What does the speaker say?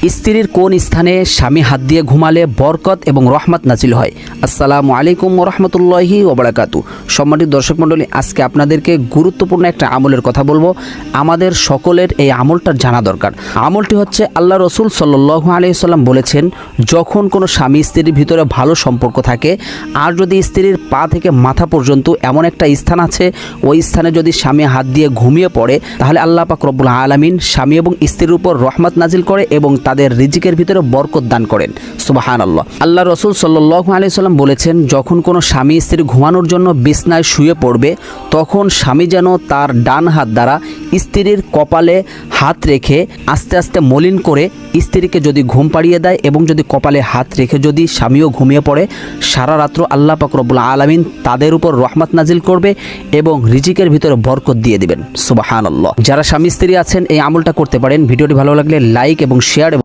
স্ত্রীর কোন স্থানে স্বামী হাত দিয়ে ঘুমালে বরকত এবং রহমত নাজিল হয়? আসসালামু আলাইকুম ওয়া রাহমাতুল্লাহি ওয়া বারাকাতুহু। সম্মানিত দর্শক মণ্ডলী, আজকে আপনাদেরকে গুরুত্বপূর্ণ একটা আমলের কথা বলবো। আমাদের সকলের এই আমলটা জানা দরকার। আমলটি হচ্ছে, আল্লাহ রসুল সাল্লাল্লাহু আলাইহি সাল্লাম বলেছেন, যখন কোনো স্বামী স্ত্রীর ভিতরে ভালো সম্পর্ক থাকে আর যদি স্ত্রীর পা থেকে মাথা পর্যন্ত এমন একটা স্থান আছে, ওই স্থানে যদি স্বামী হাত দিয়ে ঘুমিয়ে পড়ে, তাহলে আল্লাহ পাক রব্বুল আলামিন স্বামী এবং স্ত্রীর উপর রহমত নাজিল করে এবং তাদের রিজিকের ভিতরে বরকত দান করেন। সুবহানাল্লাহ। আল্লাহ রসুল সাল্লাল্লাহু আলাইহি সাল্লাম বলেছেন, যখন কোনো স্বামী স্ত্রী ঘুমানোর জন্য বিছনায় শুয়ে পড়বে, তখন স্বামী যেন তার ডান হাত দ্বারা স্ত্রীর কপালে হাত রেখে আস্তে আস্তে মলিন করে স্ত্রীকে যদি ঘুম পাড়িয়ে দেয় এবং যদি কপালে হাত রেখে যদি স্বামীও ঘুমিয়ে পড়ে, সারা রাত্র আল্লাহ পাক রব্বুল আলামিন তাদের উপর রহমত নাজিল করবে এবং রিজিকের ভিতরে বরকত দিয়ে দিবেন। সুবহানাল্লাহ। যারা স্বামী স্ত্রী আছেন, এই আমলটা করতে পারেন। ভিডিওটি ভালো লাগলে লাইক এবং শেয়ার